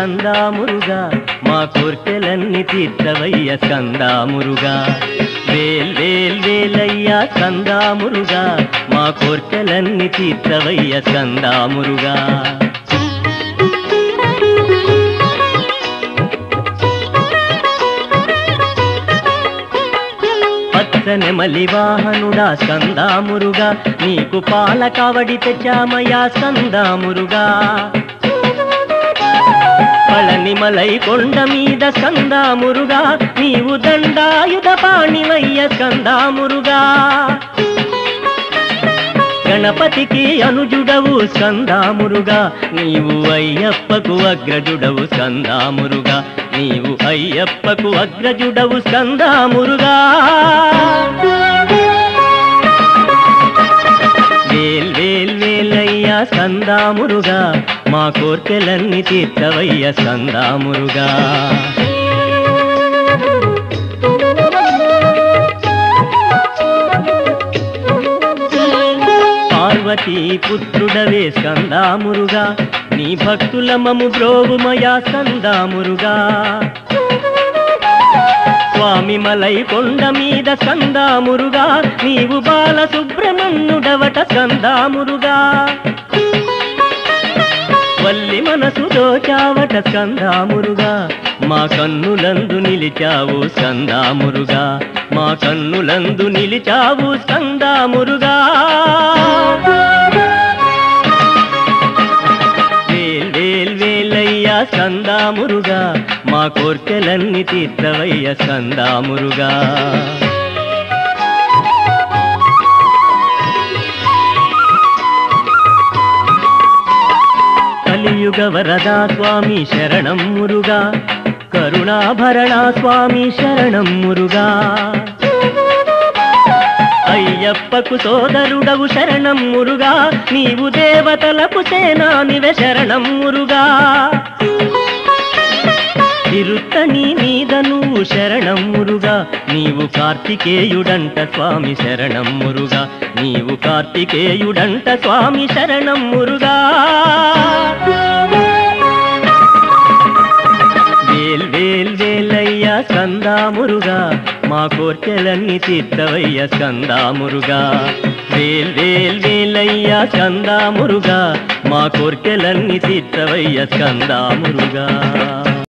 స్కందామురుగా మా కోర్కెలన్నీ తీర్చవయ్య స్కందామురుగా వేల్ వేల్ వేలయ్యా స్కందామురుగా మా కోర్కెలన్నీ తీర్చవయ్య స్కందామురుగా నెమలి వాహనుడా స్కందామురుగా నీకు పాల కావడి తెచ్చామయ్యా స్కందామురుగా పళనిమలై కొండ మీద స్కందామురుగా నీవు దండాయుధ పాణివయ్య స్కందామురుగా గణపతికి అనుజుడవు స్కందామురుగా నీవు అయ్యప్పకు అగ్రజుడవు స్కందామురుగా నీవు అయ్యప్పకు అగ్రజుడవు స్కందామురుగా వేల్ వేల్ వేలయ్యా స్కందామురుగా మా కోర్కెలన్నీ తీర్చవయ్య స్కందామురుగా పార్వతీ పుత్రుడవే స్కందామురుగా నీ భక్తుల మము బ్రోవుమయా స్కందామురుగా స్వామి మలై కొండ మీద స్కందామురుగా నీవు బాల సుబ్రహ్మణ్యుడవట స్కందామురుగా వల్లి మనసు దోచావట స్కందామురుగా మా కన్నులందు నిలిచావు స్కందామురుగా మా కన్నులందు నిలిచావు స్కందామురుగా వేల్ వేల్ వేలయ్యా స్కందామురుగా మా కోర్కెలన్నీ తీర్చవయ్య స్కందామురుగా కలియుగ వరదా స్వామి శరణం మురుగా కరుణాభరణ స్వామి శరణం మురుగా అయ్యప్పకు సోదరుడవు శరణం మురుగా నీవు దేవతలకు సేనానివే శరణం మురుగా తిరుత్తని మీద నువ్వు శరణం మురుగా నీవు కార్తికేయుడంట స్వామి శరణం మురుగా నీవు కార్తికేయుడంట స్వామి శరణం మురుగా వేల్ వేల్ వేలయ్యా స్కందామురుగా మా కోర్కెలన్నీ తీర్చవయ్య స్కందామురుగా వేల్ వేల్ వేలయ్యా స్కందామురుగా మా కోర్కెలన్నీ తీర్చవయ్య స్కందామురుగా